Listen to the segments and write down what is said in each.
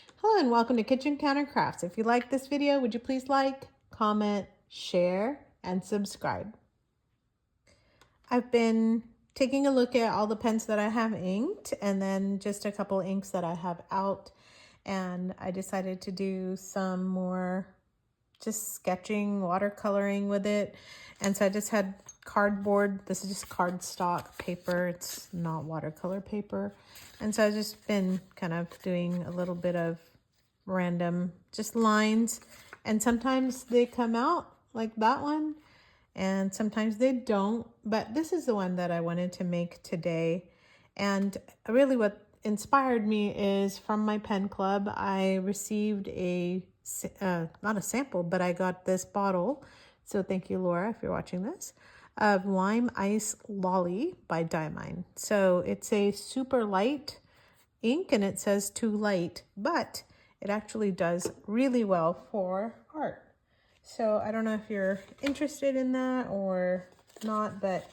Hello and welcome to Kitchen Counter Crafts. If you like this video, would you please like, comment, share, and subscribe. I've been taking a look at all the pens that I have inked and then just a couple inks that I have out, and I decided to do some more just sketching, watercoloring with it. And so I just had cardboard. This is just cardstock paper. It's not watercolor paper. And so I've just been kind of doing a little bit of random just lines, and sometimes they come out like that one and sometimes they don't, but this is the one that I wanted to make today. And really what inspired me is from my pen club. I received a not a sample, but I got this bottle, so thank you, Laura, if you're watching this, of Lime Ice Lolly by Diamine. So it's a super light ink and it says too light, but it actually does really well for art. So I don't know if you're interested in that or not, but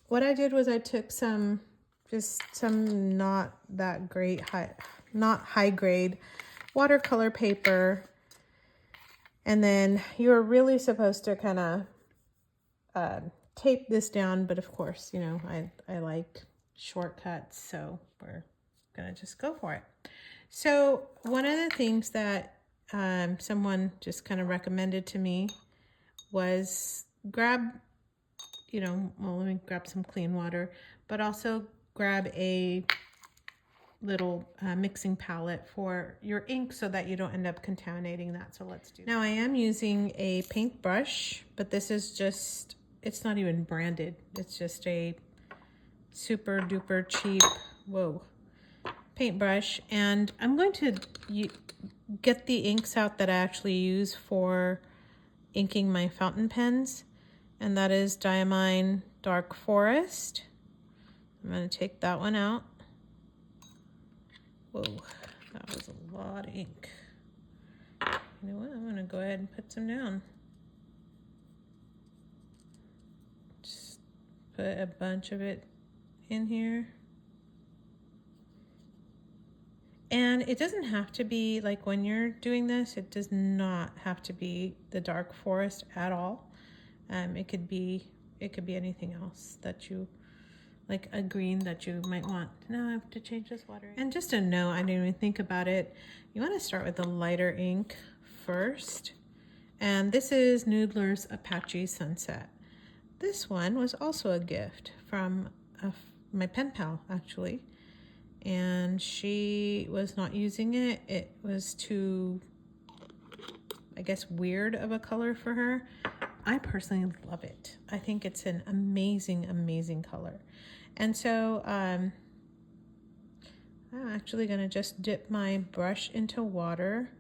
what I did was I took some not that great, not high grade watercolor paper, and then you're really supposed to kind of tape this down, but of course, you know, I like shortcuts, so we're gonna just go for it. So one of the things that someone just kind of recommended to me was grab, well, let me grab some clean water, but also grab a little mixing palette for your ink so that you don't end up contaminating that. So let's do that. Now I am using a paintbrush, but this is just, it's not even branded. It's just a super duper cheap, paintbrush, and I'm going to get the inks out that I actually use for inking my fountain pens, and that is Diamine Dark Forest. I'm going to take that one out. Whoa, that was a lot of ink. You know what, I'm going to go ahead and put some down. Just put a bunch of it in here. And it doesn't have to be, like when you're doing this, it does not have to be the dark forest at all. It could be anything else that you, like a green that you might want. Now I have to change this water. And just a note, I didn't even think about it. You want to start with the lighter ink first. And this is Noodler's Apache Sunset. This one was also a gift from my pen pal, actually. And she was not using it. It was too, I guess, weird of a color for her. I personally love it. I think it's an amazing, amazing color. And so I'm actually going to just dip my brush into water,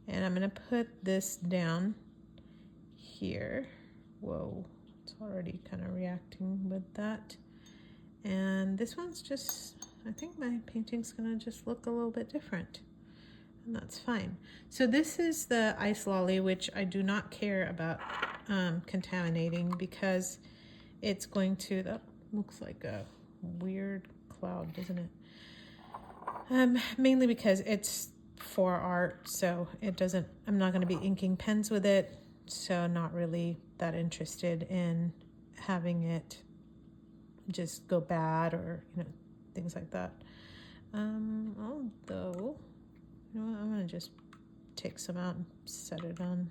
and I'm going to put this down here. Whoa, it's already kind of reacting with that. And this one's just, I think my painting's gonna just look a little bit different, and that's fine. So this is the Ice Lolly, which I do not care about contaminating, because it's going to, that looks like a weird cloud, doesn't it? Mainly because it's for art, so it doesn't, I'm not gonna be inking pens with it, so not really that interested in having it just go bad or, things like that. Although, you know what, I'm gonna just take some out and set it on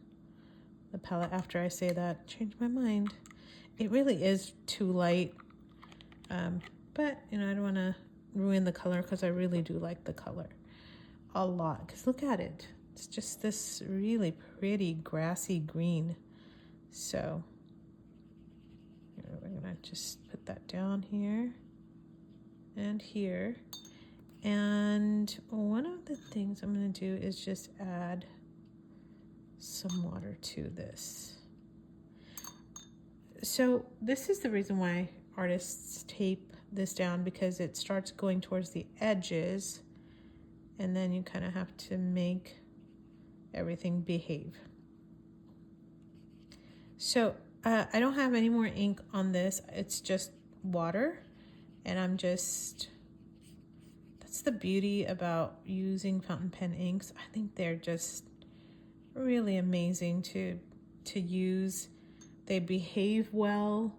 the palette after I say that. Change my mind. It really is too light, but I don't want to ruin the color, because I really do like the color a lot. Because look at it, it's just this really pretty grassy green. So we're gonna just put that down here and here. And one of the things I'm going to do is just add some water to this. So this is the reason why artists tape this down, because it starts going towards the edges, and then you kind of have to make everything behave. So I don't have any more ink on this. It's just water, and I'm just, That's the beauty about using fountain pen inks. I think they're just really amazing to use. They behave well.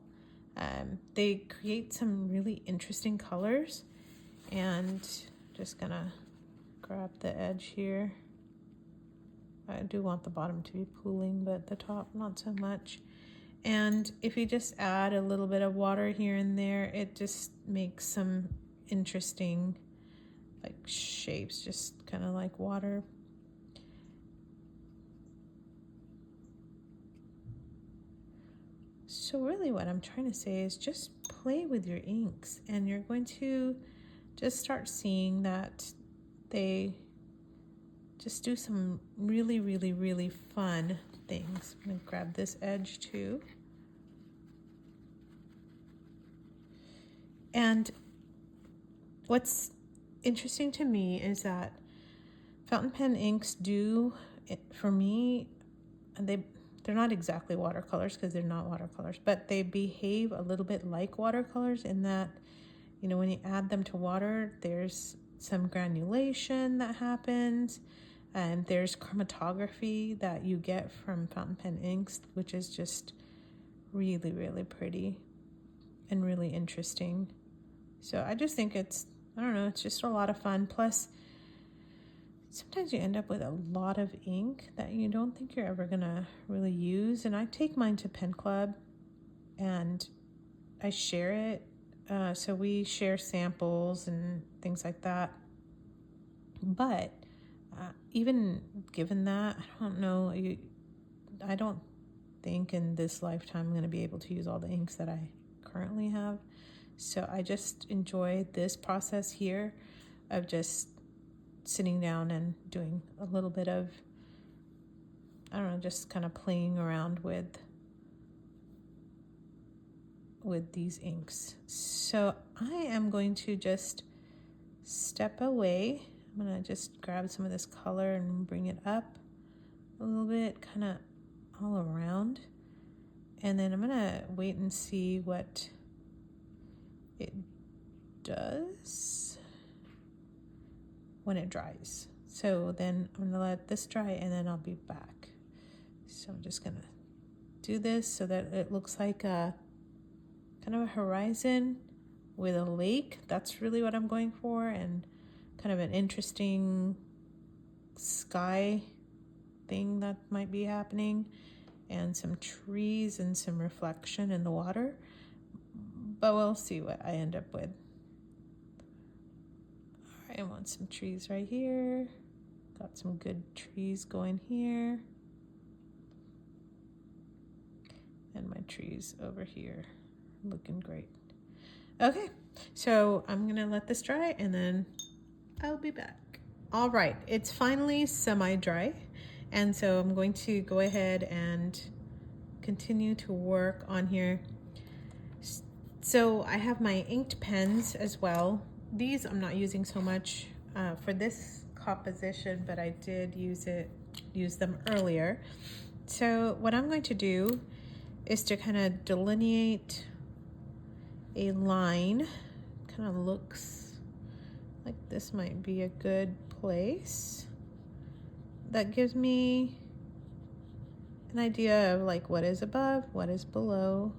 They create some really interesting colors. And just gonna grab the edge here. I do want the bottom to be pooling, but the top not so much. And if you just add a little bit of water here and there, it just makes some interesting like shapes, just kind of like water. So really what I'm trying to say is just play with your inks, and you're going to just start seeing that they just do some really, really, really fun things. I'm gonna grab this edge too. And what's interesting to me is that fountain pen inks do, for me, they're not exactly watercolors because they're not watercolors, but they behave a little bit like watercolors in that, you know, when you add them to water, there's some granulation that happens, and there's chromatography that you get from fountain pen inks, which is just really, really pretty and really interesting. So I just think it's, I don't know, it's just a lot of fun. Plus, sometimes you end up with a lot of ink that you don't think you're ever gonna really use. And I take mine to Pen Club and I share it. So we share samples and things like that. But even given that, I don't know, I don't think in this lifetime I'm going to be able to use all the inks that I currently have. So I just enjoy this process here of just sitting down and doing a little bit of, I don't know, just kind of playing around with these inks. So I am going to just step away. I'm going to just grab some of this color and bring it up a little bit, kind of all around. And then I'm going to wait and see what it does when it dries. So then I'm going to let this dry and then I'll be back. So I'm just going to do this so that it looks like a kind of a horizon with a lake. That's really what I'm going for, and kind of an interesting sky thing that might be happening, and some trees and some reflection in the water. But we'll see what I end up with. All right, I want some trees right here. Got some good trees going here. And my trees over here. Looking great. Okay, so I'm gonna let this dry and then I'll be back. All right, it's finally semi-dry, and so I'm going to go ahead and continue to work on here. So I have my inked pens as well. These I'm not using so much for this composition, but I did use them earlier. So what I'm going to do is to kind of delineate a line. Kind of looks like this might be a good place. That gives me an idea of like what is above, what is below.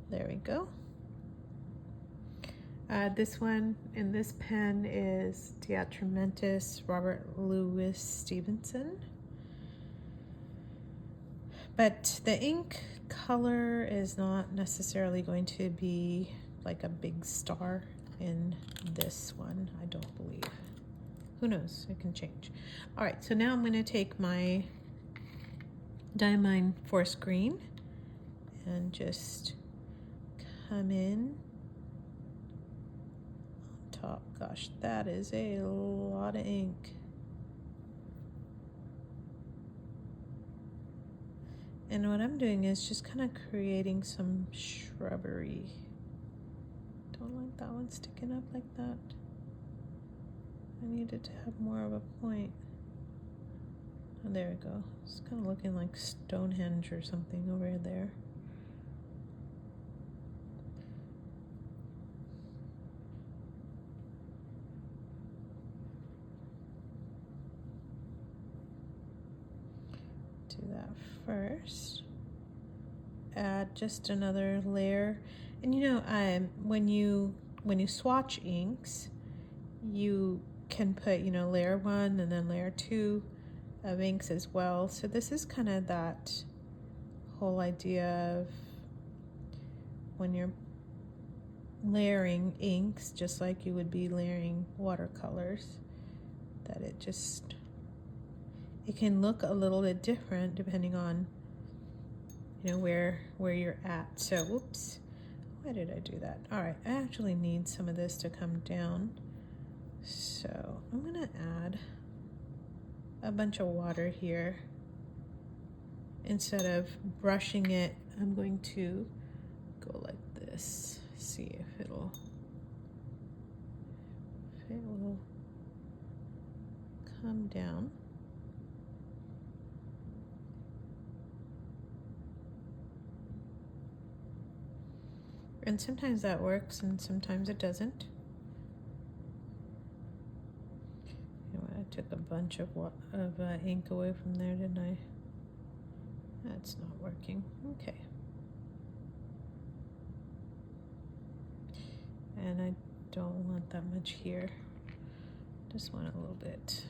There we go. This one in this pen is Diatramentis Robert Louis Stevenson. But the ink color is not necessarily going to be like a big star in this one, I don't believe. Who knows, it can change. All right, so now I'm gonna take my Diamine Forest Green and just come in on top. Gosh, that is a lot of ink. And what I'm doing is just kind of creating some shrubbery. Don't like that one sticking up like that. I need it to have more of a point. Oh, there we go. It's kind of looking like Stonehenge or something over there. that first. Add just another layer. And you know, when you swatch inks, you can put, you know, layer 1 and then layer 2 of inks as well. So this is kind of that whole idea of when you're layering inks, just like you would be layering watercolors, that it can look a little bit different depending on, you know, where you're at. So whoops, why did I do that? All right, I actually need some of this to come down, so I'm gonna add a bunch of water here. Instead of brushing it, I'm going to go like this. See if it will come down. And sometimes that works and sometimes it doesn't. You know, I took a bunch of ink away from there, didn't I? That's not working. Okay. And I don't want that much here. Just want a little bit.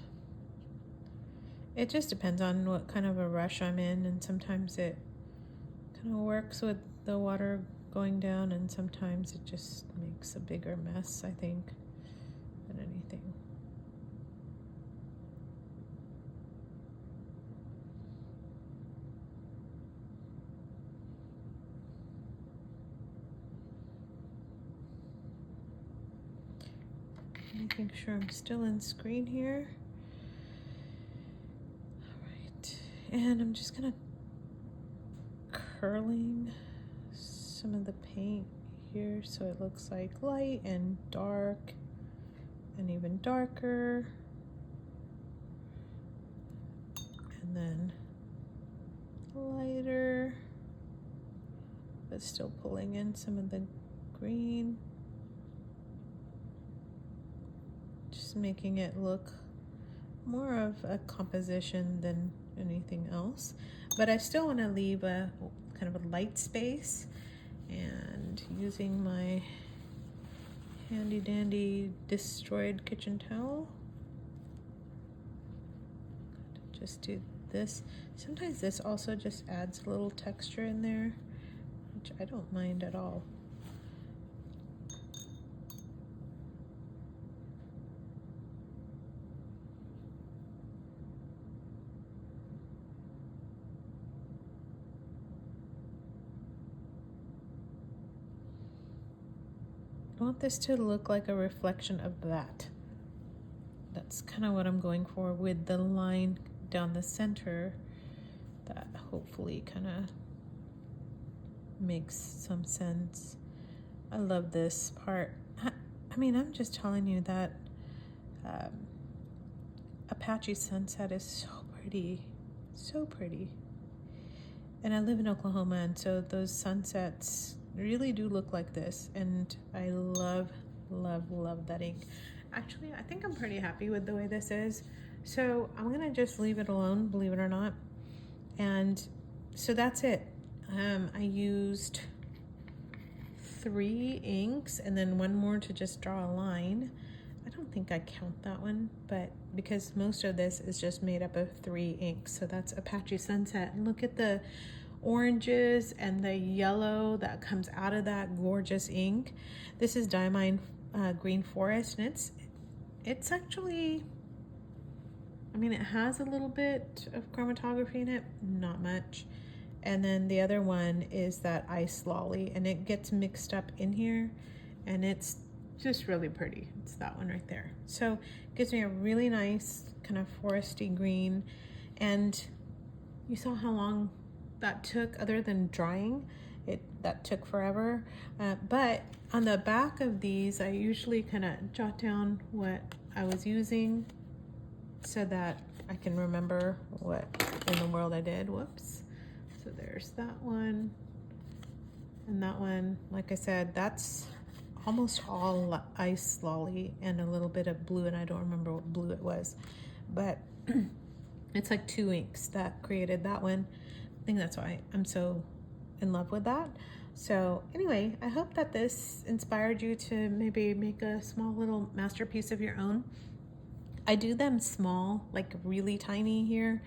It just depends on what kind of a rush I'm in, and sometimes it kind of works with the water going down, and sometimes it just makes a bigger mess, I think, than anything. Making sure I'm still in screen here. All right, and I'm just gonna curling some of the paint here so it looks like light and dark and even darker, and then lighter, but still pulling in some of the green. Just making it look more of a composition than anything else, but I still want to leave a kind of a light space, and using my handy dandy destroyed kitchen towel, just do this. Sometimes this also just adds a little texture in there, which I don't mind at all. I want this to look like a reflection of that. That's kind of what I'm going for with the line down the center. That hopefully kind of makes some sense. I love this part. I mean, I'm just telling you that Apache sunset is so pretty, so pretty. And I live in Oklahoma, and so those sunsets really do look like this, and I love, love, love that ink. Actually, I think I'm pretty happy with the way this is, so I'm gonna just leave it alone, believe it or not. And so that's it. I used 3 inks and then 1 more to just draw a line. I don't think I count that one, but because most of this is just made up of 3 inks, so that's Apache Sunset. And look at the oranges and the yellow that comes out of that gorgeous ink. This is Diamine Green Forest, and it's actually, I mean, it has a little bit of chromatography in it, not much. And then the other one is that Ice Lolly, and it gets mixed up in here, and it's just really pretty. It's that one right there. So it gives me a really nice kind of foresty green. And you saw how long that took, other than drying. That took forever. But on the back of these, I usually kind of jot down what I was using so that I can remember what in the world I did. Whoops. So there's that one. And that one, like I said, that's almost all Ice Lolly and a little bit of blue, and I don't remember what blue it was. But It's like 2 inks that created that one. I think that's why I'm so in love with that. So anyway, I hope that this inspired you to maybe make a small little masterpiece of your own. I do them small, like really tiny here.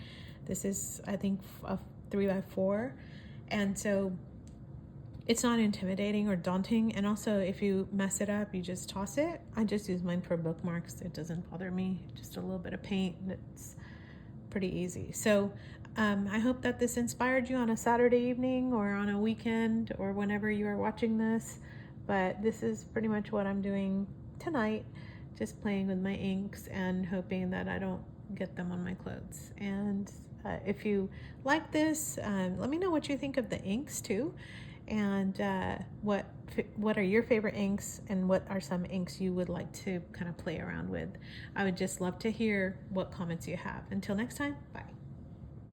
This is, I think, a 3x4. And so it's not intimidating or daunting. And also, if you mess it up, you just toss it. I just use mine for bookmarks. It doesn't bother me. Just a little bit of paint. It's pretty easy. So I hope that this inspired you on a Saturday evening or on a weekend or whenever you are watching this. But this is pretty much what I'm doing tonight. Just playing with my inks and hoping that I don't get them on my clothes. And if you like this, let me know what you think of the inks too. And what are your favorite inks, and what are some inks you would like to kind of play around with? I would just love to hear what comments you have. Until next time, bye.